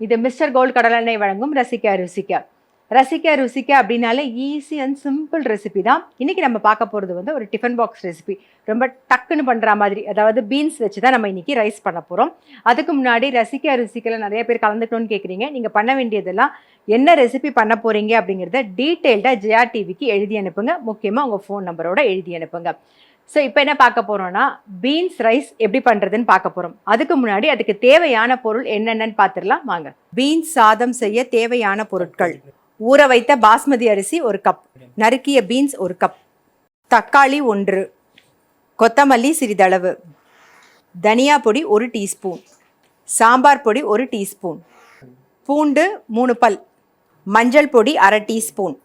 இது mister gold கடலெண்ணெய் வழங்கும் ரசிக்க ருசிக்க. ரசிக்க ருசிக்க அப்படின்னாலே ஈஸி அண்ட் சிம்பிள் ரெசிபி தான். இன்றைக்கி நம்ம பார்க்க போகிறது வந்து ஒரு டிஃபன் பாக்ஸ் ரெசிபி. ரொம்ப டக்குன்னு பண்ணுற மாதிரி, அதாவது பீன்ஸ் வச்சு தான் நம்ம இன்றைக்கி ரைஸ் பண்ண போகிறோம். அதுக்கு முன்னாடி ரசிக்க ருசிக்கல நிறைய பேர் கலந்துக்கணும்னு கேட்குறீங்க. நீங்கள் பண்ண வேண்டியதெல்லாம் என்ன ரெசிபி பண்ண போகிறீங்க அப்படிங்கிறத டீட்டெயில்டாக ஜெயா டிவிக்கு எழுதி அனுப்புங்க. முக்கியமாக உங்கள் ஃபோன் நம்பரோட எழுதி அனுப்புங்க. ஸோ இப்போ என்ன பார்க்க போகிறோன்னா, பீன்ஸ் ரைஸ் எப்படி பண்ணுறதுன்னு பார்க்க போகிறோம். அதுக்கு முன்னாடி அதுக்கு தேவையான பொருள் என்னென்னு பார்த்துடலாம் வாங்க. பீன்ஸ் சாதம் செய்ய தேவையான பொருட்கள்: ஊற வைத்த பாஸ்மதி அரிசி 1 கப், நறுக்கிய பீன்ஸ் 1 கப், தக்காளி 1, கொத்தமல்லி சிறிதளவு, தனியா பொடி 1 டீஸ்பூன், சாம்பார் பொடி 1 டீஸ்பூன், பூண்டு 3 பல், மஞ்சள் பொடி 1/2 டீஸ்பூன்,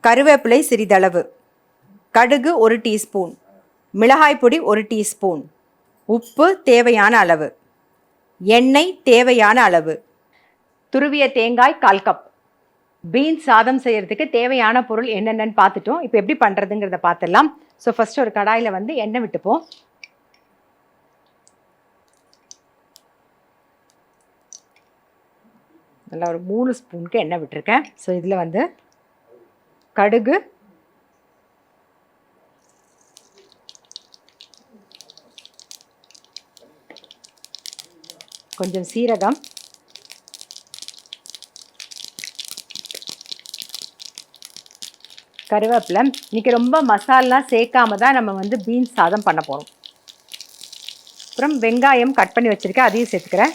கருவேப்பிலை சிறிதளவு, கடுகு 1 டீஸ்பூன், மிளகாய் பொடி 1 டீஸ்பூன், உப்பு தேவையான அளவு, எண்ணெய் தேவையான அளவு, துருவிய தேங்காய் 1/4 கப். பீன்ஸ் சாதம் செய்கிறதுக்கு தேவையான பொருள் என்னென்னு பார்த்துட்டோம். இப்போ எப்படி பண்ணுறதுங்கிறத பார்த்துடலாம். ஸோ ஃபஸ்ட்டு ஒரு கடாயில் வந்து எண்ணெய் விட்டுப்போம். நல்லா ஒரு 3 ஸ்பூனுக்கு எண்ணெய் விட்டுருக்கேன். ஸோ இதில் வந்து கடுகு, கொஞ்சம் சீரகம், கருவேப்பிலை. இன்றைக்கி ரொம்ப மசாலா சேர்க்காம தான் நம்ம வந்து பீன்ஸ் சாதம் பண்ண போகிறோம். அப்புறம் வெங்காயம் கட் பண்ணி வச்சுருக்கேன், அதையும் சேர்த்துக்கிறேன்.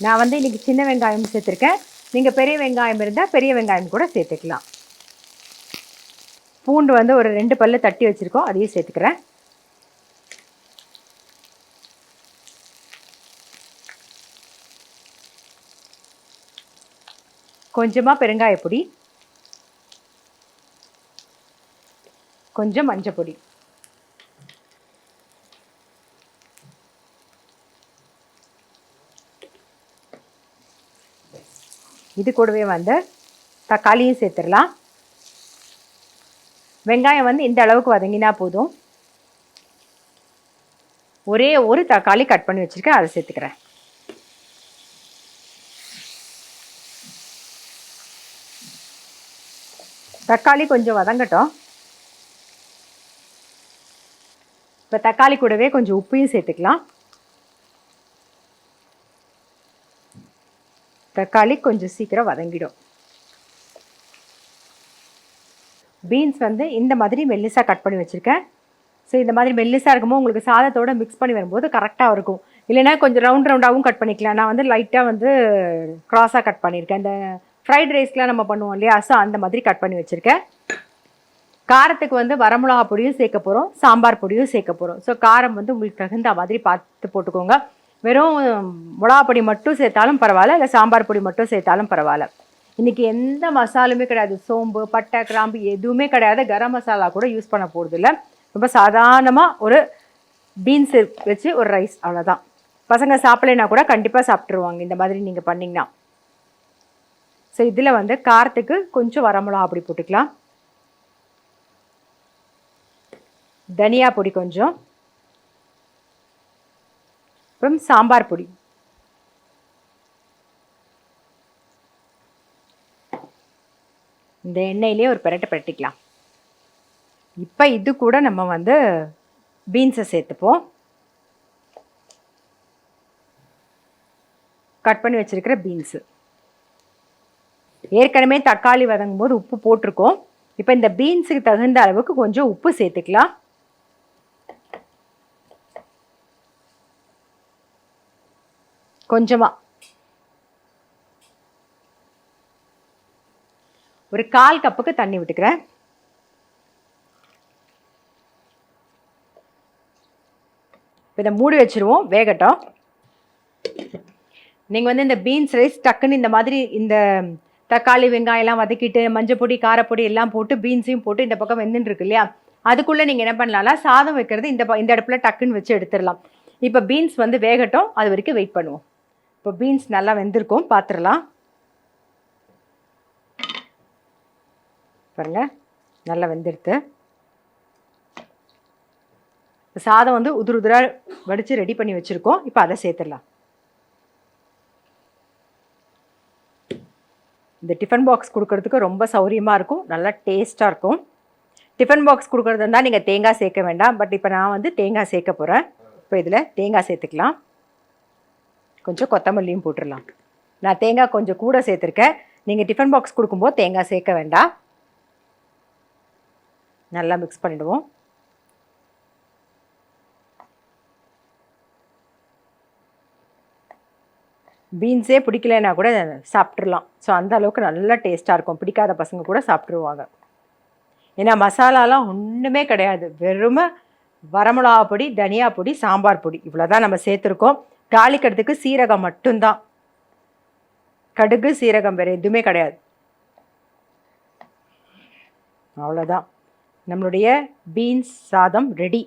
நான் வந்து இன்றைக்கி சின்ன வெங்காயம் சேர்த்துருக்கேன். நீங்கள் பெரிய வெங்காயம் இருந்தால் பெரிய வெங்காயம் கூட சேர்த்துக்கலாம். பூண்டு வந்து ஒரு 2 பல்லு தட்டி வச்சுருக்கோம், அதையும் சேர்த்துக்கிறேன். கொஞ்சமாக பெருங்காய பொடி, கொஞ்சம் மஞ்சள் பொடி, இது கூடவே வந்து தக்காளியும் சேர்த்துடலாம். வெங்காயம் வந்து இந்த அளவுக்கு வதங்கினா போதும். ஒரே ஒரு தக்காளி கட் பண்ணி வச்சுருக்கேன், அதை சேர்த்துக்கிறேன். தக்காளி கொஞ்சம் வதங்கட்டும். இப்போ தக்காளி கூடவே கொஞ்சம் உப்பையும் சேர்த்துக்கலாம். தக்காளி கொஞ்சம் சீக்கிரம் வதங்கிடும். பீன்ஸ் வந்து இந்த மாதிரி மெல்லிசாக கட் பண்ணி வச்சுருக்கேன். ஸோ இந்த மாதிரி மெல்லிசாக இருக்கும்போது உங்களுக்கு சாதத்தோடு மிக்ஸ் பண்ணி வரும்போது கரெக்டாக இருக்கும். இல்லைனா கொஞ்சம் ரவுண்டாகவும் கட் பண்ணிக்கலாம். நான் வந்து லைட்டாக வந்து க்ராஸாக கட் பண்ணியிருக்கேன். இந்த ஃப்ரைட் ரைஸ்லாம் நம்ம பண்ணுவோம் இல்லையா, ஸோ அந்த மாதிரி கட் பண்ணி வச்சுருக்கேன். காரத்துக்கு வந்து வரமிளகா பொடியும் சேர்க்க போகிறோம், சாம்பார் பொடியும் சேர்க்க போகிறோம். ஸோ காரம் வந்து உங்களுக்கு தகுந்த மாதிரி பார்த்து போட்டுக்கோங்க. வெறும் மிளகா பொடி மட்டும் சேர்த்தாலும் பரவாயில்ல, இல்லை சாம்பார் பொடி மட்டும் சேர்த்தாலும் பரவாயில்ல. இன்றைக்கி எந்த மசாலுமே கிடையாது. சோம்பு, பட்டை, கிராம்பு எதுவுமே கிடையாது. கரம் மசாலா கூட யூஸ் பண்ண போகிறதில்ல. ரொம்ப சாதாரணமாக ஒரு பீன்ஸ் வச்சு ஒரு ரைஸ், அவ்வளோதான். பசங்க சாப்பிட்லைன்னா கூட கண்டிப்பாக சாப்பிட்ருவாங்க இந்த மாதிரி நீங்கள் பண்ணிங்கன்னா. ஸோ இதில் வந்து காரத்துக்கு கொஞ்சம் வரமிளகா அப்படி போட்டுக்கலாம். தனியா பொடி கொஞ்சம், அப்புறம் சாம்பார் பொடி, இந்த எண்ணெயிலே ஒரு பிரட்டிக்கலாம். இப்போ இது கூட நம்ம வந்து பீன்ஸை சேர்த்துப்போம். கட் பண்ணி வச்சுருக்கிற பீன்ஸு, ஏற்கனவே தக்காளி வதங்கும் போது உப்பு போட்டிருக்கோம். இப்போ இந்த பீன்ஸுக்கு தகுந்த அளவுக்கு கொஞ்சம் உப்பு சேர்த்துக்கலாம். கொஞ்சமாக ஒரு 1/4 கப்புக்கு தண்ணி விட்டுக்கிறேன். இதை மூடி வச்சுருவோம், வேகட்டும். நீங்கள் வந்து இந்த பீன்ஸ் ரைஸ் டக்குன்னு இந்த மாதிரி இந்த தக்காளி வெங்காயம்லாம் வதக்கிட்டு மஞ்சள் பொடி காரப்பொடி எல்லாம் போட்டு பீன்ஸையும் போட்டு இந்த பக்கம் வெந்துன்னு இருக்கு இல்லையா, அதுக்குள்ளே நீங்கள் என்ன பண்ணலாம்னா சாதம் வைக்கிறது இந்த அடுப்பில் டக்குன்னு வச்சு எடுத்துடலாம். இப்போ பீன்ஸ் வந்து வேகட்டும், அது வரைக்கும் வெயிட் பண்ணுவோம். இப்போ பீன்ஸ் நல்லா வெந்திருக்கும், பார்த்துடலாம். பாருங்கள், நல்லா வெந்துடுத்து. சாதம் வந்து உதிர உதிரா வடித்து ரெடி பண்ணி வச்சுருக்கோம். இப்போ அதை சேர்த்துடலாம். இந்த டிஃபன் பாக்ஸ் கொடுக்கறதுக்கு ரொம்ப சௌரியமாக இருக்கும், நல்லா டேஸ்ட்டாக இருக்கும். டிஃபன் பாக்ஸ் கொடுக்குறது இருந்தால் நீங்கள் தேங்காய் சேர்க்க வேண்டாம். பட் இப்போ நான் வந்து தேங்காய் சேர்க்க போகிறேன். இப்போ இதில் தேங்காய் சேர்த்துக்கலாம். கொஞ்சம் கொத்தமல்லியும் போட்டுடலாம். நான் தேங்காய் கொஞ்சம் கூட சேர்த்துருக்கேன். நீங்கள் டிஃபன் பாக்ஸ் கொடுக்கும்போது தேங்காய் சேர்க்க வேண்டாம். நல்லா மிக்ஸ் பண்ணிவிடுவோம். பீன்ஸே பிடிக்கலன்னா கூட சாப்பிட்றலாம். ஸோ அந்த அளவுக்கு நல்லா டேஸ்ட்டாக இருக்கும். பிடிக்காத பசங்க கூட சாப்பிட்ருவாங்க. ஏன்னா மசாலாலாம் ஒன்றுமே கிடையாது, வெறும் வரமிளகா பொடி, தனியா பொடி, சாம்பார் பொடி, இவ்வளோதான் நம்ம சேர்த்துருக்கோம். தாளிக்கிறதுக்கு சீரகம் மட்டும்தான், கடுகு சீரகம் வேறு எதுவுமே கிடையாது. அவ்வளோதான், நம்மளுடைய பீன்ஸ் சாதம் ரெடி.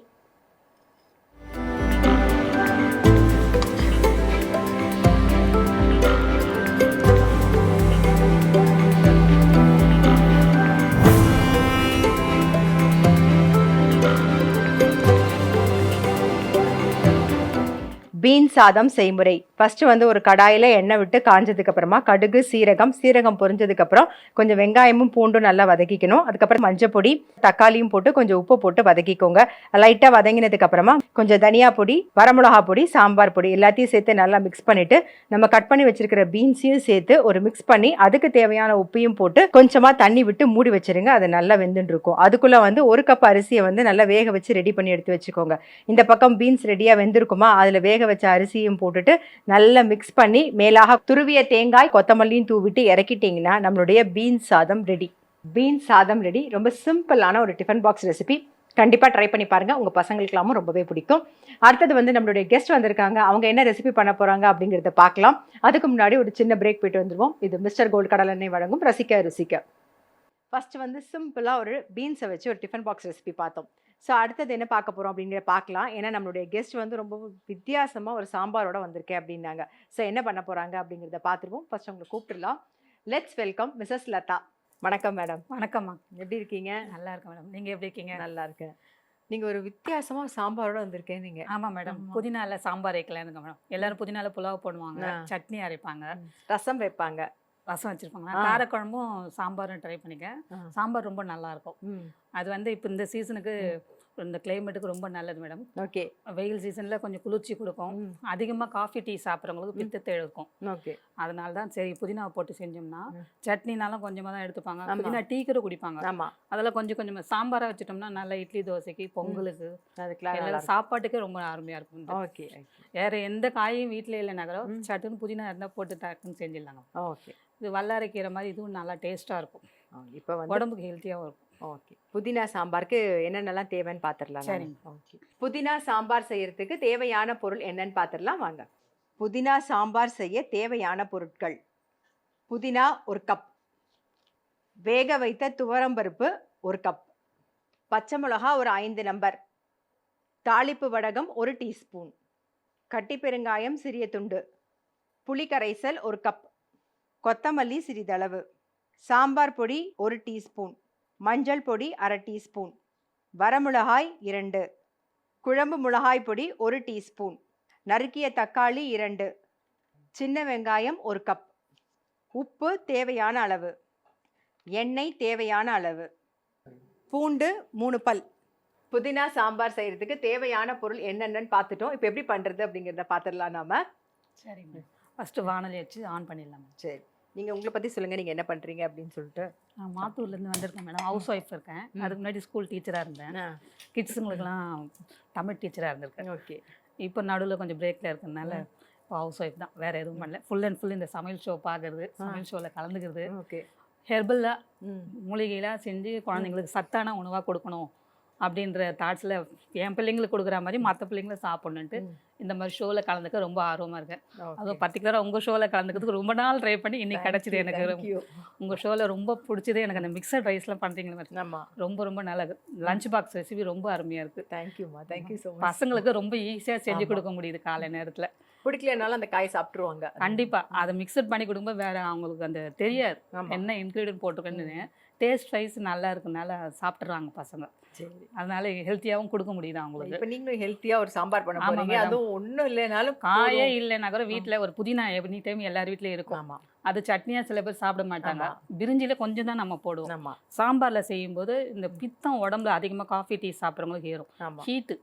பீன்ஸ் சாதம் செய்முறை. ஃபஸ்ட்டு வந்து ஒரு கடாயில் எண்ணெய் விட்டு காஞ்சதுக்கப்புறமா கடுகு சீரகம் பொரிஞ்சதுக்கப்புறம் கொஞ்சம் வெங்காயமும் பூண்டும் நல்லா வதக்கிக்கணும். அதுக்கப்புறம் மஞ்சள் பொடி, தக்காளியும் போட்டு கொஞ்சம் உப்பு போட்டு வதக்கிக்கோங்க. லைட்டாக வதங்கினதுக்கப்புறமா கொஞ்சம் தனியா பொடி, வரமிளகா பொடி, சாம்பார் பொடி எல்லாத்தையும் சேர்த்து நல்லா மிக்ஸ் பண்ணிவிட்டு நம்ம கட் பண்ணி வச்சிருக்கிற பீன்ஸையும் சேர்த்து ஒரு மிக்ஸ் பண்ணி அதுக்கு தேவையான உப்பையும் போட்டு கொஞ்சமாக தண்ணி விட்டு மூடி வச்சிருங்க. அது நல்லா வெந்துட்டு இருக்கும். அதுக்குள்ளே வந்து ஒரு கப் அரிசியை வந்து நல்லா வேக வச்சு ரெடி பண்ணி எடுத்து வச்சுக்கோங்க. இந்த பக்கம் பீன்ஸ் ரெடியாக வெந்திருக்குமா, அதில் வேக வச்ச அரிசியும் போட்டுட்டு நல்லா மிக்ஸ் பண்ணி மேலாக துருவிய தேங்காய் கொத்தமல்லியும் தூவிட்டு இறக்கிட்டீங்கன்னா நம்மளுடைய பீன்ஸ் சாதம் ரெடி. பீன்ஸ் சாதம் ரெடி. ரொம்ப சிம்பிளான ஒரு டிஃபன் பாக்ஸ் ரெசிபி. கண்டிப்பாக ட்ரை பண்ணி பாருங்கள், உங்கள் பசங்களுக்கெல்லாமும் ரொம்பவே பிடிக்கும். அடுத்தது வந்து நம்மளுடைய கெஸ்ட் வந்திருக்காங்க, அவங்க என்ன ரெசிபி பண்ண போகிறாங்க அப்படிங்கிறத பார்க்கலாம். அதுக்கு முன்னாடி ஒரு சின்ன பிரேக் போயிட்டு வந்துடுவோம். இது மிஸ்டர் கோல்டு கடலெண்ணெய் வழங்கும் ரசிக்க ருசிக்க. ஃபஸ்ட்டு வந்து சிம்பிளாக ஒரு பீன்ஸை வச்சு ஒரு டிஃபன் பாக்ஸ் ரெசிபி பார்த்தோம். ஸோ அடுத்தது என்ன பார்க்க போகிறோம் அப்படிங்கிற பார்க்கலாம். ஏன்னா நம்மளுடைய கெஸ்ட் வந்து ரொம்ப வித்தியாசமாக ஒரு சாம்பாரோட வந்திருக்கேன் அப்படின்னாங்க. ஸோ என்ன பண்ண போகிறாங்க அப்படிங்கிறத பார்த்துருவோம். ஃபர்ஸ்ட் உங்களை கூப்பிட்டுலாம். Let's welcome Mrs Latha. வணக்கம் மேடம். வணக்கம்மா. எப்படி இருக்கீங்க? நல்லா இருக்கேன் மேடம். நீங்கள் எப்படி இருக்கீங்க? நல்லா இருக்கேன். நீங்கள் ஒரு வித்தியாசமாக சாம்பாரோட வந்திருக்கேன் நீங்கள். ஆமாம் மேடம், புதினால சாம்பார் வைக்கலான்னு மேடம். எல்லாரும் புதினால புலாவ் போடுவாங்க, சட்னி அரைப்பாங்க, ரசம் வைப்பாங்க, ரசம் வச்சுருப்பாங்க. காரக்குழம்பும் சாம்பாரும் ட்ரை பண்ணிக்கேன். சாம்பார் ரொம்ப நல்லாயிருக்கும். அது வந்து இப்போ இந்த சீசனுக்கு இந்த கிளைமேட்டுக்கு ரொம்ப நல்லது மேடம். ஓகே. வெயில் சீசனில் கொஞ்சம் குளிர்ச்சி கொடுக்கும். அதிகமாக காஃபி டீ சாப்பிட்றவங்களுக்கு பித்தத்தை எடுக்கும். ஓகே. அதனால தான் சரி புதினாவை போட்டு செஞ்சோம்னா, சட்னினாலும் கொஞ்சமாக தான் எடுத்துப்பாங்க, புதினா டீ கூட குடிப்பாங்க. ஆமாம். அதெல்லாம் கொஞ்சம் கொஞ்சமாக சாம்பாராக வச்சுட்டோம்னா நல்லா இட்லி தோசைக்கு பொங்கலுக்கு அதுக்கெல்லாம் சாப்பாட்டுக்கே ரொம்ப அருமையாக இருக்கும். ஓகே. வேறு எந்த காயும் வீட்டில் இல்லைனா கூட சட்டுன்னு புதினா இருந்தால் போட்டு டக்குன்னு செஞ்சிடலாங்க. ஓகே. இது வல்லாரைக்கீரை மாதிரி இதுவும் நல்லா டேஸ்ட்டாக இருக்கும். இப்போ வந்து உடம்புக்கு ஹெல்த்தியாகவும் இருக்கும். ஓகே. புதினா சாம்பாருக்கு என்னென்னலாம் தேவைன்னு பார்த்துடலாம். சரி. ஓகே. புதினா சாம்பார் செய்யறதுக்கு தேவையான பொருள் என்னன்னு பார்த்துடலாம் வாங்க. புதினா சாம்பார் செய்ய தேவையான பொருட்கள்: புதினா 1 கப், வேக வைத்த துவரம்பருப்பு 1 கப், பச்சை மிளகா ஒரு 5 நம்பர், தாளிப்பு வடகம் 1 டீஸ்பூன், கட்டிப்பெருங்காயம் சிறிய துண்டு, புளி கரைசல் 1 கப், கொத்தமல்லி சிறிதளவு, சாம்பார் பொடி 1 டீஸ்பூன், மஞ்சள் பொடி 1/2 டீஸ்பூன், வரமிளகாய் 2, குழம்பு மிளகாய் பொடி 1 டீஸ்பூன், நறுக்கிய தக்காளி 2, சின்ன வெங்காயம் 1 கப், உப்பு தேவையான அளவு, எண்ணெய் தேவையான அளவு, பூண்டு 3 பல். புதினா சாம்பார் செய்கிறதுக்கு தேவையான பொருள் என்னென்னு பார்த்துட்டோம். இப்போ எப்படி பண்ணுறது அப்படிங்கிறத பார்த்துடலாம் நாம. சரிங்க. ஃபஸ்ட்டு வானொலி வச்சு ஆன் பண்ணிடலாம். சரி, நீங்கள் உங்களை பற்றி சொல்லுங்கள், நீங்கள் என்ன பண்ணுறீங்க அப்படின்னு சொல்லிட்டு. நான் மாத்தூர்லேருந்து வந்திருக்கேன் மேடம். ஹவுஸ் ஒய்ஃப் இருக்கேன். அதுக்கு முன்னாடி ஸ்கூல் டீச்சராக இருந்தேன். கிட்ஸுங்களுக்கெல்லாம் தமிழ் டீச்சராக இருந்திருக்கேன். ஓகே. இப்போ நடுவில் கொஞ்சம் பிரேக்கில் இருக்கிறதுனால இப்போ ஹவுஸ் ஒய்ஃப் தான், வேறு எதுவும் பண்ணல. ஃபுல் அண்ட் ஃபுல் இந்த சமையல் ஷோ பார்க்குறது, சமையல் ஷோவில் கலந்துக்கிறது. ஓகே. ஹெர்பலாக மூலிகைலாம் செஞ்சு குழந்தைங்களுக்கு சத்தான உணவாக கொடுக்கணும் அப்படின்ற தாட்ஸில் என் பிள்ளைங்களுக்கு கொடுக்குற மாதிரி மற்ற பிள்ளைங்களும் சாப்பிட்ணுன்ட்டு இந்த மாதிரி ஷோவில் கலந்துக்க ரொம்ப ஆர்வமாக இருக்கேன். அதுவும் பர்டிகுலராக உங்கள் ஷோவில் கலந்துக்கிறதுக்கு ரொம்ப நாள் ட்ரை பண்ணி இன்னைக்கு கிடச்சிது எனக்கு. உங்கள் ஷோவில் ரொம்ப பிடிச்சது எனக்கு அந்த மிக்சட் ரைஸ்லாம் பண்ணுறீங்களா, ரொம்ப ரொம்ப நல்லது. லஞ்ச் பாக்ஸ் ரெசிபி ரொம்ப அருமையாக இருக்குது. தேங்க்யூம்மா. Thank you so much. பசங்களுக்கு ரொம்ப ஈஸியாக செஞ்சு கொடுக்க முடியுது காலை நேரத்தில். பிடிக்கலனாலும் அந்த காய் சாப்பிட்ருவாங்க. கண்டிப்பாக அதை மிக்சட் பண்ணி கொடுக்கும்போது வேறு அவங்களுக்கு அந்த தெரியாது என்ன இன்க்ரீடியன்ட் போட்டுக்கன்னு. டேஸ்ட் வைஸ் நல்லா இருக்குனால சாப்பிட்றாங்க பசங்க. சரி. அதனால ஹெல்த்தியாகவும் கொடுக்க முடியுது அவங்களுக்கு. இப்போ நீங்களும் ஹெல்த்தியா ஒரு சாம்பார் பண்ண ஆமா போறீங்க. மேடம். அதுவும் ஒண்ணும் இல்லைனாலும் காயே இல்லைன்னா கூட வீட்டில் ஒரு புதினா எனி டைம் எல்லார் வீட்லேயும் இருக்கும். ஆமா அது சட்னியாக சில பேர் சாப்பிட மாட்டாங்க. பிரிஞ்சில கொஞ்சம் தான் நம்ம போடுவோம். ஆமா சாம்பாரில் செய்யும்போது இந்த பித்தம் உடம்புல அதிகமாக காஃபி டீ சாப்பிட்றவங்களுக்கு ஏறும். ஆமா ஹீட்டு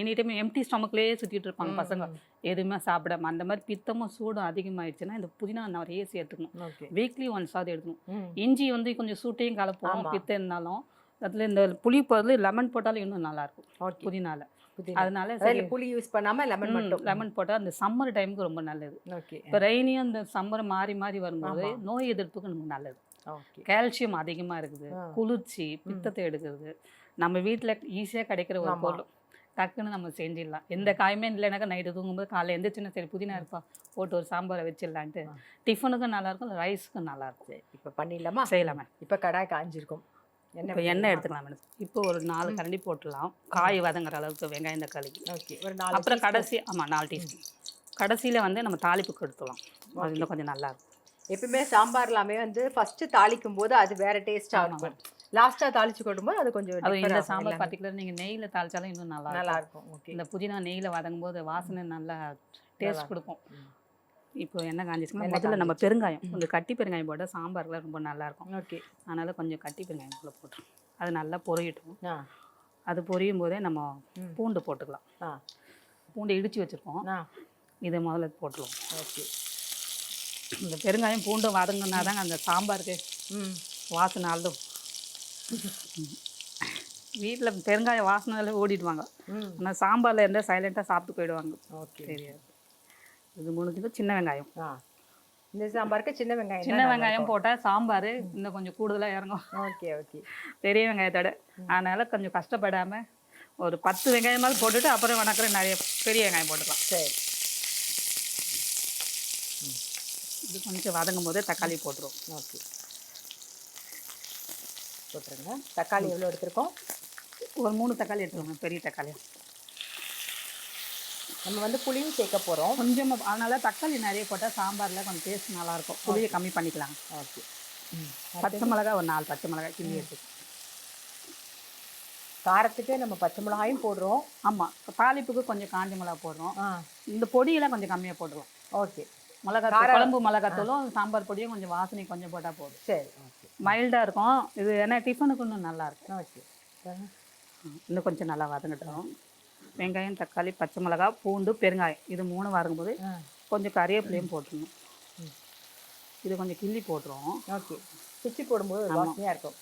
எனி டைம் எம்டி ஸ்டொமக்லேயே சுற்றிட்டு இருப்பாங்க பசங்க, எதுவுமே சாப்பிடாம. அந்த மாதிரி பித்தமும் சூடும் அதிகமாகிடுச்சுன்னா இந்த புதினா நிறைய சேர்த்துக்கணும். ஓகே. வீக்லி ஒன்ஸாவது எடுக்கணும். ம். இஞ்சி வந்து கொஞ்சம் சூட்டையும் கலப்போம், ஆமா. பித்தம் இருந்தாலும். அதில் இந்த புளி பதில் லெமன் போட்டாலும் இன்னும் நல்லாயிருக்கும் ஓகே. புதினால. புதினா. அதனால அதாவது புளி யூஸ் பண்ணாம லெமன் மட்டும். லெமன் போட்டால் அந்த சம்மர் டைமுக்கு ரொம்ப நல்லது. ஓகே. இப்போ ரெய்னியும் இந்த சம்மர் மாறி மாறி வரும்போது ஆமா. நோய் எதிர்ப்புக்கு நமக்கு நல்லது. ஓகே. கால்சியம் அதிகமாக இருக்குது, குளிர்ச்சி, பித்தத்தை எடுக்கிறது. நம்ம வீட்டில் ஈஸியாக கிடைக்கிற ஒரு ஆமா. பொருள், டக்குன்னு நம்ம செஞ்சிடலாம். எந்த காயுமே இல்லைனாக்கா நைட்டு தூங்கும்போது காலைல எந்திரிச்சுன்னா சரி புதினா இருப்பா போட்டு ஒரு சாம்பாரை வச்சிடலான்ட்டு டிஃபனுக்கும் நல்லாயிருக்கும், ரைஸுக்கும் நல்லாயிருக்கும். சரி, இப்போ பண்ணிடலாமா? செய்யலாமே. இப்போ கடாய் காஞ்சிருக்கும். இப்போ எண்ணெய் எடுத்துக்கலாம் மேடம். இப்போ ஒரு 4 கரண்டி போட்டுடலாம், காய் வதங்குற அளவுக்கு வெங்காயம் தக்காளி. ஓகே. ஒரு 4 அப்புறம் கடைசி 4 டீஸ்பூன் கடைசியில் வந்து நம்ம தாளிப்புக்கு எடுத்துக்கலாம். அது இன்னும் கொஞ்சம் நல்லாயிருக்கும். எப்பவுமே சாம்பார்லாமே வந்து ஃபர்ஸ்ட் தாளிக்கும் போது அது வேற டேஸ்டா இருக்கும். லாஸ்டா தாளிச்சு கொட்டும்போது அது கொஞ்சம் அது இந்த சாம்பார் பர்டிகுலர் நீங்கள் நெய்யில் தாளிச்சாலும் இன்னும் நல்லா இருக்கும். ஓகே. இந்த புதினா நெய்யில் வதங்கும் போது வாசனை நல்லா டேஸ்ட் கொடுக்கும். இப்போ எண்ணெய் காஞ்சிச்சுன்னா முதல்ல நம்ம பெருங்காயம், கொஞ்சம் கட்டி பெருங்காயம் போட்டால் சாம்பார்லாம் ரொம்ப நல்லாயிருக்கும். ஓகே. அதனால் கொஞ்சம் கட்டி பெருங்காயம் போல போட்டுரும். அது நல்லா பொரியட்டும். அது பொரியும் போதே நம்ம பூண்டு போட்டுக்கலாம். பூண்டு இடித்து வச்சுருக்கோம், இதை முதல்ல போட்டுருவோம். ஓகே. இந்த பெருங்காயம் பூண்டு வதங்கினா தாங்க அந்த சாம்பாருக்கு வாசனை ஆளும். வீட்டில் பெருங்காயம் வாசனை ஓடிடுவாங்க, ஆனால் சாம்பாரில் இருந்தால் சைலண்ட்டாக சாப்பிட்டு போயிடுவாங்க. ஓகே. தெரியாது. இது முடிஞ்சது சின்ன வெங்காயம். இந்த சாம்பாருக்கு சின்ன வெங்காயம் போட்டால் சாம்பார் இன்னும் கொஞ்சம் கூடுதலாக இறங்கும். ஓகே. ஓகே. பெரிய வெங்காயத்தோட. அதனால் கொஞ்சம் கஷ்டப்படாமல் ஒரு 10 வெங்காயமாவது போட்டுட்டு அப்புறம் வணக்கிற நிறைய பெரிய வெங்காயம் போட்டுக்கலாம். சரி. இது கொஞ்சம் வதங்கும் போதே தக்காளி போட்டுருவோம். ஓகே. போட்டுருங்க. தக்காளி எவ்வளோ எடுத்துருக்கோம்? ஒரு 3 தக்காளி எடுத்துக்கோங்க, பெரிய தக்காளி. நம்ம வந்து புளியும் சேர்க்க போகிறோம் கொஞ்சமாக, அதனால் தக்காளி நிறைய போட்டால் சாம்பாரில் கொஞ்சம் டேஸ்ட் நல்லாயிருக்கும். புளியை கம்மி பண்ணிக்கலாம். ஓகே. பச்சை மிளகா ஒரு 4 பச்சை மிளகாய் கிள்ளி எடுத்துக்கோங்க. காரத்துக்கு நம்ம பச்சை மிளகாயும் போடுறோம். ஆமாம், தாளிப்புக்கு கொஞ்சம் காஞ்ச மிளகா போடுறோம். இந்த பொடியெல்லாம் கொஞ்சம் கம்மியாக போடுறோம். ஓகே. மிளகாத்தூள், குழம்பு மிளகாத்தூளும் சாம்பார் பொடியும் கொஞ்சம் வாசனை கொஞ்சம் போட்டால் போதும். சரி. ஓகே. மைல்டாக இருக்கும் இது, ஏன்னா டிஃபனுக்கு இன்னும் நல்லாயிருக்கும். ஓகே. இன்னும் கொஞ்சம் நல்லா வதங்கட்டும். வெங்காயம், தக்காளி, பச்சை மிளகா, பூண்டு, பெருங்காயம் இது 3 வதங்கும்போது கொஞ்சம் கறிவேப்பிலையும் போட்டுருணும். இது கொஞ்சம் கிள்ளி போட்டுருவோம். ஓகே. பிச்சு போடும்போது வாசனையாக இருக்கும்.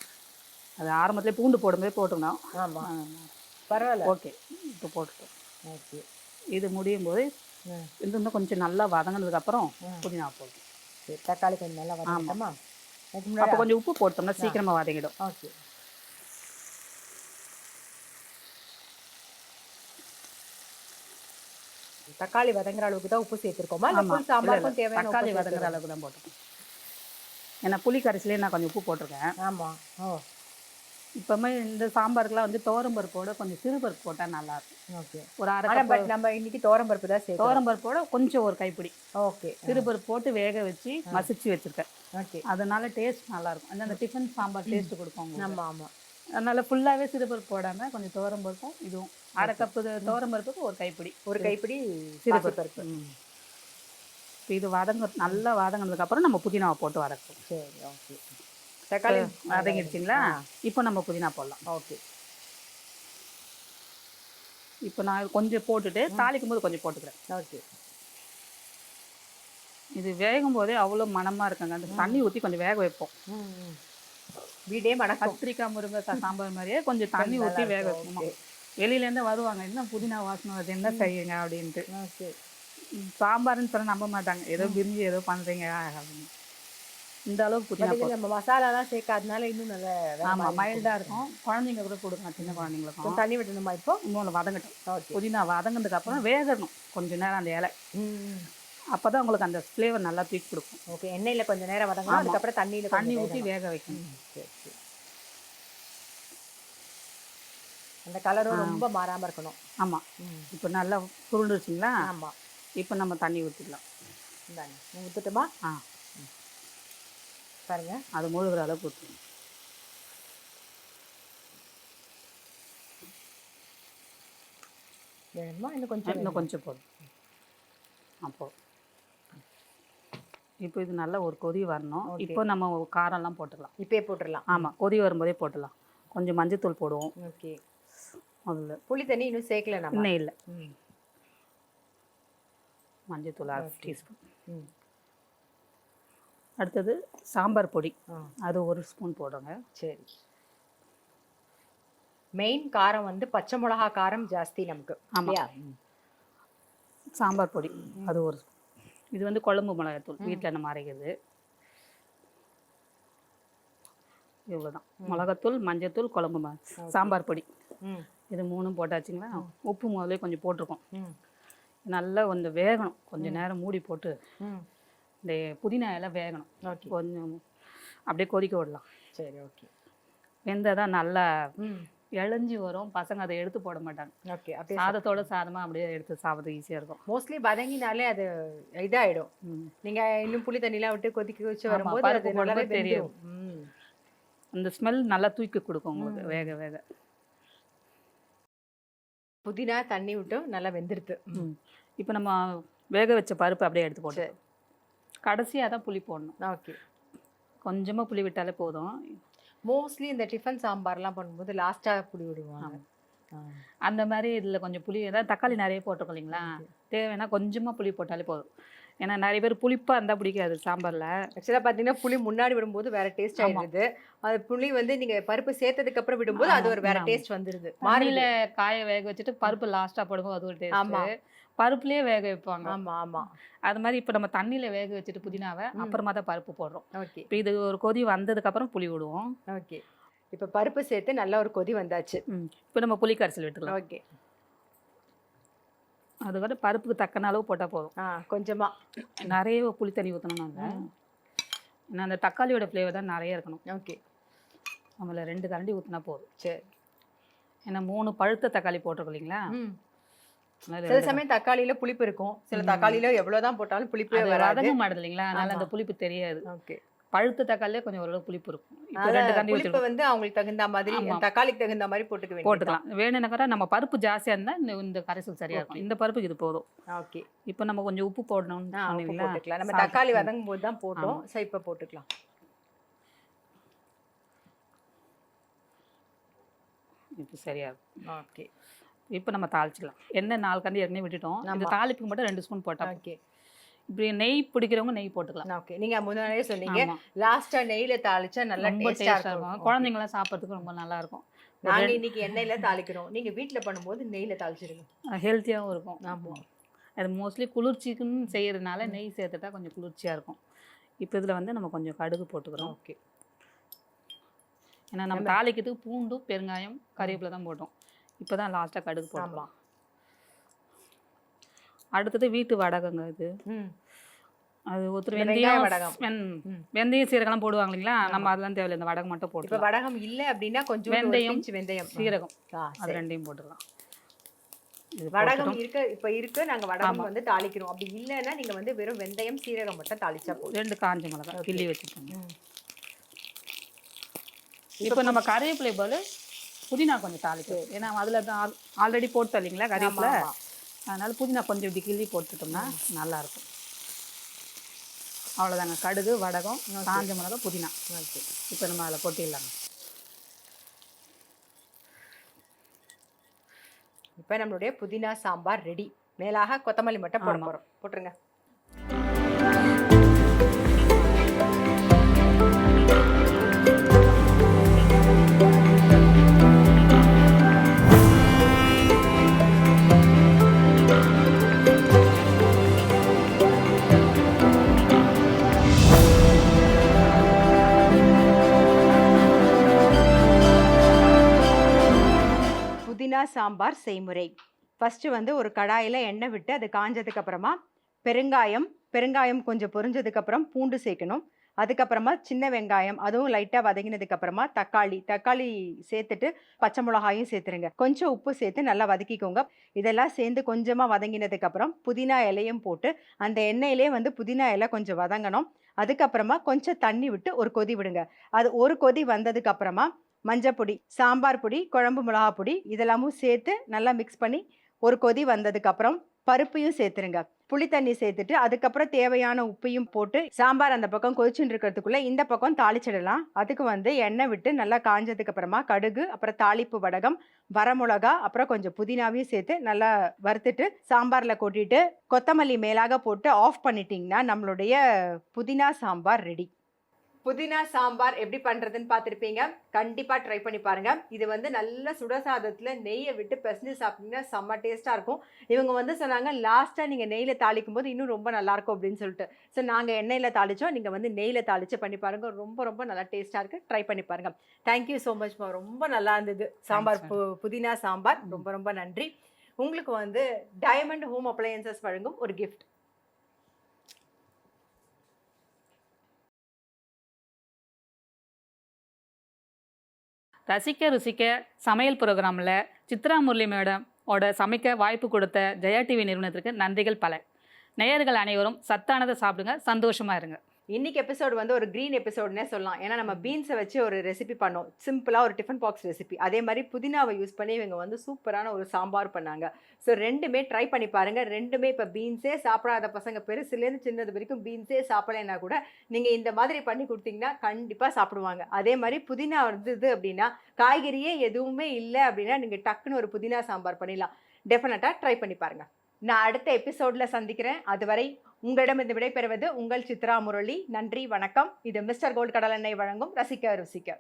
அது ஆரம்பத்துலேயே பூண்டு போடும்போது போட்டுக்கணும். ஆமாம், பரவாயில்ல. ஓகே. இப்போ போட்டுட்டோம். ஓகே. இது முடியும் போது இது இன்னும் கொஞ்சம் நல்லா வதங்கினதுக்கப்புறம் புதினா போடும். சரி. தக்காளி கொஞ்சம் நல்லா வதங்கணுமா? அப்போ கொஞ்சம் உப்பு போட்டோம்னா சீக்கிரமாக வதங்கிடும். ஓகே. தக்காளி வதங்குற அளவுக்கு தான் உப்பு சேர்த்துருக்கோமா? சாம்பாருக்கும் தேவையான தக்காளி வதங்குற அளவுக்கு தான் போட்டுருக்கோம். ஏன்னா புளி கரைசலே நான் கொஞ்சம் உப்பு போட்டிருக்கேன். ஆமாம். ஓ. இப்போமே இந்த சாம்பாருக்குலாம் வந்து துவரம்பருப்போட கொஞ்சம் சிறுபருப்பு போட்டால் நல்லாயிருக்கும். ஓகே. ஒரு அரை பட் நம்ம இன்னைக்கு துவரம்பருப்பு தான் சேர்த்து, துவரம்பருப்போட கொஞ்சம் ஒரு கைப்பிடி. ஓகே. சிறுபருப்பு போட்டு வேக வச்சு மசிச்சு வச்சுருக்கேன். ஓகே. அதனால டேஸ்ட் நல்லாயிருக்கும். அந்த டிஃபன் சாம்பார் டேஸ்ட்டு கொடுப்போம். ஆமாம் ஆமாம். அதனால் ஃபுல்லாகவே சிறுபருப்பு போடாமல் கொஞ்சம் துவரம்பருப்பும் இதுவும் அரை கப்பு துவரம்பருப்புக்கு ஒரு கைப்பிடி சிறுபருப்பு. இப்போ இது நல்லா வதங்கினதுக்கப்புறம் நம்ம புதினாவை போட்டு வதக்கும். சரி. ஓகே. தக்காளி வதங்கிடுச்சிங்களா? இப்போ நம்ம புதினா போடலாம். ஓகே. இப்போ நான் கொஞ்சம் போட்டுட்டு தாளிக்கும் போது கொஞ்சம் போட்டுக்கிறேன். ஓகே. இது வேகும் போதே அவ்வளோ மணமாக இருக்குங்க. அந்த தண்ணி ஊற்றி கொஞ்சம் வேக வைப்போம். வீடே கத்திரிக்காய் முருங்கைக்காய் சாம்பார் மாதிரியே கொஞ்சம் தண்ணி ஊற்றி வேக வைப்போம். வெளியிலேருந்து வருவாங்க, என்ன புதினா வாசனை வருது, என்ன செய்யுங்க அப்படின்ட்டு. ஓகே. சாம்பார்னு சொன்னால் நம்ப மாட்டாங்க, ஏதோ பிரிஞ்சு ஏதோ பண்ணுறீங்க அப்படின்னு. இந்த அளவுக்கு புதினா நம்ம மசாலாலாம் சேர்க்காதனால இன்னும் நல்லா. ஆமாம், மைல்டாக இருக்கும். குழந்தைங்க கூட கொடுக்கலாம், சின்ன குழந்தைங்களுக்கும். தண்ணி விடணுமா இப்போ? இன்னொன்று வதங்கட்டும். புதினா வதங்கினதுக்கப்புறம் வேகணும் கொஞ்சம் நேரம் அந்த இலை. அப்போ தான் உங்களுக்கு அந்த ஃப்ளேவர் நல்லா தூக்கி கொடுக்கும். ஓகே. எண்ணெயில் கொஞ்சம் நேரம் வதங்கணும், அதுக்கப்புறம் தண்ணி ஊற்றி வேக வைக்கணும். சரி சரி. அந்த கலரும் ரொம்ப மாறாமல் இருக்கணும். ஆமாம். இப்போ நல்லா சுருண்டுருச்சுங்களா? ஆமாம். இப்போ நம்ம தண்ணி ஊற்றிக்கலாம். இந்தாங்க, ஊற்றுட்டுமா? பாருங்கள், அது முழுகிற அளவுக்கு ஊற்றணும். வேணுமா இன்னும் கொஞ்சம் இன்னும் கொஞ்சம் போதும். அப்போ இப்போ இது நல்லா ஒரு கொதி வரணும். இப்போ நம்ம காரம்லாம் போட்டுக்கலாம். இப்பயே போட்டுடலாம். ஆமாம், கொதி வரும்போதே போட்டுடலாம். கொஞ்சம் மஞ்சத்தூள் போடுவோம். ஓகே. அதில் புளி தண்ணி இன்னும் சேர்க்கல நம்ம. இன்னும் இல்லை. மஞ்சத்தூள் 1/2 டீஸ்பூன். அடுத்தது சாம்பார் பொடி, அது 1 ஸ்பூன் போடுறோங்க. சரி. மெயின் காரம் வந்து பச்சை மிளகா காரம் ஜாஸ்தி நமக்கு. ஆமாம். சாம்பார் பொடி அது 1 ஸ்பூன். இது வந்து குழம்பு மிளகாத்தூள், வீட்டில் நம்ம அரைக்கிறது. இவ்வளோதான். மிளகாத்தூள், மஞ்சத்தூள், குழம்பு சாம்பார் பொடி, இது 3ம் போட்டாச்சுங்களா. உப்பு முதல்ல கொஞ்சம் போட்டிருக்கோம். நல்லா கொஞ்சம் வேகணும். கொஞ்சம் நேரம் மூடி போட்டு இந்த புதினா எல்லாம் வேகணும். கொஞ்சம் அப்படியே கொதிக்க விடலாம். சரி, ஓகே. வெந்தால் தான் நல்லா இழஞ்சி வரும். பசங்க அதை எடுத்து போட மாட்டாங்க. ஓகே. அப்படியே சாதத்தோட சாதமாக அப்படியே எடுத்து சாப்பிட்றது ஈஸியாக இருக்கும். மோஸ்ட்லி வதங்கினாலே அது இதாகிடும். நீங்கள் இன்னும் புளி தண்ணிலாம் விட்டு கொதிக்க வச்சு வரும்போது அது நல்லாவே தெரியும். அந்த ஸ்மெல் நல்லா தூக்கி கொடுக்கும் உங்களுக்கு வேக வேக. புதினா தண்ணி விட்டு நல்லா வெந்துடுது. இப்போ நம்ம வேக வச்ச பருப்பு அப்படியே எடுத்து போட்டு கடைசியாக தான் புளி போடணும். ஓகே. கொஞ்சமாக புளி விட்டாலே போதும். மோஸ்ட்லி இந்த டிஃபன் சாம்பார்லாம் பண்ணும்போது லாஸ்ட்டாக புளி விடுவாங்க. அந்த மாதிரி இதில் கொஞ்சம் புளி, ஏதாவது தக்காளி நிறைய போட்டிருக்கோம் இல்லைங்களா, தேவைன்னா கொஞ்சமாக புளி போட்டாலே போதும். ஏன்னா நிறைய பேர் புளிப்பாக இருந்தால் பிடிக்காது சாம்பாரில். ஆக்சுவலாக பார்த்தீங்கன்னா புளி முன்னாடி விடும்போது வேறு டேஸ்ட் ஆகிடுது. அது புளி வந்து நீங்கள் பருப்பு சேர்த்ததுக்கப்புறம் விடும்போது அது ஒரு வேறு டேஸ்ட் வந்துடுது. மாறியில் காய வேக வச்சுட்டு பருப்பு லாஸ்ட்டாக போடும்போது அது ஒரு டேஸ்ட். ஆமாம், பருப்புலேயே வேக வைப்பாங்க. ஆமாம் ஆமாம். அது மாதிரி இப்போ நம்ம தண்ணியில் வேக வச்சுட்டு புதினாவை அப்புறமா தான் பருப்பு போடுறோம். ஓகே. இப்போ இது ஒரு கொதி வந்ததுக்கப்புறம் புளி விடுவோம். ஓகே. இப்போ பருப்பு சேர்த்து நல்லா ஒரு கொதி வந்தாச்சு. இப்போ நம்ம புளி கரைசல் விட்டுக்கலாம். ஓகே. அதுக்கப்புறம் பருப்புக்கு தக்கன அளவு போட்டால் போதும். கொஞ்சமாக நிறைய புளி தண்ணி ஊற்றணும் நாங்கள். ஏன்னா அந்த தக்காளியோட ஃப்ளேவர் தான் நிறைய இருக்கணும். ஓகே. நம்மள 2 கரண்டி ஊற்றினா போதும். சரி. ஏன்னா 3 பழுத்த தக்காளி போட்டிருக்கோம் இல்லைங்களா. சில சமயம் தக்காளியில புளிப்பு இருக்கும், சில தக்காளியில எவ்வளவுதான் போட்டாலும் புளிப்பே வராது. வதங்க மாட்டது இல்லைங்களா, அதனால அந்த புளிப்பு தெரியாது. ஓகே. பழுத்த தக்காளியே கொஞ்சம் ஓரளவு புளிப்பு இருக்கும். இப்போ 2 கரண்டி புளிப்பு வந்து அவங்களுக்கு தகுந்த மாதிரி, தக்காளிக்கு தகுந்த மாதிரி போட்டுக்கலாம். வேணும்னாக்கா நம்ம பருப்பு ஜாஸ்தியாக இருந்தால் இந்த கரைசல் சரியா இருக்கும். இந்த பருப்புக்கு இது போதும். ஓகே. இப்போ நம்ம கொஞ்சம் உப்பு போடணும்னு போட்டுக்கலாம். நம்ம தக்காளி வதங்கும் போது தான் போட்டோம். சரி, இப்போ போட்டுக்கலாம். இப்போ சரியா இருக்கும். ஓகே. இப்போ நம்ம தாளிச்சிக்கலாம். எண்ணெய் 4 கரண்டி ஏற்கனவே விட்டுட்டோம். இந்த தாளிப்புக்கு மட்டும் 2 ஸ்பூன் போட்டோம். ஓகே. இப்படி நெய் பிடிக்கிறவங்க நெய் போட்டுக்கலாம். ஓகே. நீங்க முன்னாடியே சொன்னீங்க லாஸ்டா நெய்ல தாளிச்சா நல்லா டேஸ்டா இருக்கும். குழந்தைங்களாம் சாப்பிட்றதுக்கு ரொம்ப நல்லா இருக்கும். நாங்க இன்னைக்கு எண்ணெயில தாளிக்கிறோம். நீங்க வீட்ல பண்ணும்போது நெய்ல தாளிச்சிடுங்க. ஹெல்த்தியாகவும் இருக்கும். ஆமாம். அது மோஸ்ட்லி குளிர்ச்சிக்குன்னு செய்யறதுனால நெய் சேர்த்துட்டா கொஞ்சம் குளிர்ச்சியாக இருக்கும். இப்போ இதில் வந்து நம்ம கொஞ்சம் கடுகு போட்டுக்கிறோம். ஓகே. ஏன்னா நம்ம தாளிக்கிறதுக்கு பூண்டு, பெருங்காயம், கறிவேப்பிலை தான் போட்டோம். இப்போ தான் லாஸ்ட்டாக கடுகு போடலாம். அடுத்தது வீட்டு வடகங்க இது. அது ஒருத்தர் வெந்தயம் சீரகம் போடுவாங்க இல்லைங்களா, நம்ம அதெல்லாம் தேவையில்லை, இந்த வடகம் மட்டும் போட்டு. இப்போ வடகம் இல்லை அப்படின்னா கொஞ்சம் வெந்தயம் சீரகம் அது 2யும் போட்டுக்கலாம். வடகம் இருக்கு, இப்போ இருக்கு, நாங்கள் வடகம் வந்து தாளிக்கிறோம். அப்படி இல்லைன்னா நீங்கள் வந்து வெறும் வெந்தயம் சீரகம் மட்டும் தாளிச்சா போதும். 2 காஞ்ச மிளகாய் கிள்ளி வச்சுக்கோங்க. இப்போ நம்ம கறிவேப்பிலை போல புதினா கொஞ்சம் தாளிக்கும். ஏன்னா அதில் தான் ஆல்ரெடி போட்டோம் இல்லைங்களா கறிவேப்பிலை, அதனால புதினா கொஞ்சம் இப்படி கிள்ளி போட்டுட்டோம்னா நல்லாயிருக்கும். அவ்வளோதாங்க. கடுகு, வடகம், காஞ்ச மிளகாய், புதினா. ஓகே. இப்போ நம்ம அதில் கொட்டிடலாங்க. இப்போ நம்மளுடைய புதினா சாம்பார் ரெடி. மேலாக கொத்தமல்லி மட்டும் போட போகிறோம். போட்டுருங்க. புதினா சாம்பார் செய்முறை. ஃபஸ்ட்டு வந்து ஒரு கடாயில் எண்ணெய் விட்டு அது காஞ்சதுக்கு அப்புறமா பெருங்காயம் கொஞ்சம் பொரிஞ்சதுக்கப்புறம் பூண்டு சேர்க்கணும். அதுக்கப்புறமா சின்ன வெங்காயம், அதுவும் லைட்டாக வதங்கினதுக்கப்புறமா தக்காளி சேர்த்துட்டு பச்சை மிளகாயும் சேர்த்துருங்க. கொஞ்சம் உப்பு சேர்த்து நல்லா வதக்கிக்கோங்க. இதெல்லாம் சேர்ந்து கொஞ்சமாக வதங்கினதுக்கப்புறம் புதினா இலையும் போட்டு அந்த எண்ணெயிலே வந்து புதினா இலை கொஞ்சம் வதங்கணும். அதுக்கப்புறமா கொஞ்சம் தண்ணி விட்டு ஒரு கொதி விடுங்க. அது ஒரு கொதி வந்ததுக்கப்புறமா மஞ்சள் பொடி, சாம்பார் பொடி, குழம்பு மிளகா பொடி இதெல்லாமும் சேர்த்து நல்லா மிக்ஸ் பண்ணி ஒரு கொதி வந்ததுக்கப்புறம் பருப்பையும் சேர்த்துருங்க. புளி தண்ணி சேர்த்துட்டு அதுக்கப்புறம் தேவையான உப்பையும் போட்டு சாம்பார் அந்த பக்கம் கொதிச்சுட்டு இருக்கிறதுக்குள்ள இந்த பக்கம் தாளிச்சிடலாம். அதுக்கு எண்ணெய் விட்டு நல்லா காஞ்சதுக்கு அப்புறமா கடுகு, அப்புறம் தாளிப்பு வடகம், வரமிளகா, அப்புறம் கொஞ்சம் புதினாவையும் சேர்த்து நல்லா வறுத்துட்டு சாம்பாரில் கொட்டிட்டு கொத்தமல்லி மேலாக போட்டு ஆஃப் பண்ணிட்டீங்கன்னா நம்மளுடைய புதினா சாம்பார் ரெடி. புதினா சாம்பார் எப்படி பண்ணுறதுன்னு பார்த்துருப்பீங்க. கண்டிப்பாக ட்ரை பண்ணி பாருங்கள். இது நல்ல சுடசாதத்தில் நெய்யை விட்டு பிசைஞ்சு சாப்பிட்டீங்கன்னா செம்ம டேஸ்ட்டாக இருக்கும். இவங்க சொன்னாங்க லாஸ்ட்டாக நீங்கள் நெய்யில் தாளிக்கும் போது இன்னும் ரொம்ப நல்லாயிருக்கும் அப்படின்னு சொல்லிட்டு. ஸோ நாங்கள் எண்ணெயில் தாளித்தோம், நீங்கள் நெய்யில் தாளித்து பண்ணி பாருங்கள். ரொம்ப ரொம்ப நல்லா டேஸ்ட்டாக இருக்குது. ட்ரை பண்ணி பாருங்கள். தேங்க்யூ ஸோ மச்மா, ரொம்ப நல்லா இருந்தது சாம்பார். புதினா சாம்பார் ரொம்ப ரொம்ப நன்றி. உங்களுக்கு டைமண்ட் ஹோம் அப்ளையன்சஸ் வழங்கும் ஒரு கிஃப்ட். ரசிக்க ருசிக்க சமையல் ப்ரோக்ராமில் சித்ரா முரளி மேடம் சமைக்க வாய்ப்பு கொடுத்த ஜெயா டிவி நிறுவனத்திற்கு நன்றிகள் பல. நேயர்கள் அனைவரும் சத்தானதை சாப்பிடுங்க, சந்தோஷமாக இருங்க. இன்னைக்கு எபிசோடு ஒரு க்ரீன் எபிசோடுன்னே சொல்லலாம். ஏன்னா நம்ம பீன்ஸை வச்சு ஒரு ரெசிபி பண்ணோம், சிம்பிளாக ஒரு டிஃபன் பாக்ஸ் ரெசிபி. அதே மாதிரி புதினாவை யூஸ் பண்ணி இவங்க சூப்பரான ஒரு சாம்பார் பண்ணாங்க. ஸோ ரெண்டுமே ட்ரை பண்ணி பாருங்கள். ரெண்டுமே இப்போ பீன்ஸே சாப்பிடாத பசங்க பெருசுலேருந்து சின்னது வரைக்கும் பீன்ஸே சாப்பிடலைன்னா கூட நீங்கள் இந்த மாதிரி பண்ணி கொடுத்தீங்கன்னா கண்டிப்பாக சாப்பிடுவாங்க. அதே மாதிரி புதினா இருந்தது அப்படின்னா, காய்கறியே எதுவுமே இல்லை அப்படின்னா நீங்கள் டக்குன்னு ஒரு புதினா சாம்பார் பண்ணிடலாம். டெஃபினட்டாக ட்ரை பண்ணி பாருங்கள். நான் அடுத்த எபிசோடில் சந்திக்கிறேன். அதுவரை உங்களிடம் இந்த விடைபெறுவது உங்கள் சித்ரா முரளி. நன்றி, வணக்கம். இது மிஸ்டர் கோல்ட் கடலெண்ணெய் வழங்கும் ரசிக்க ருசிக்க.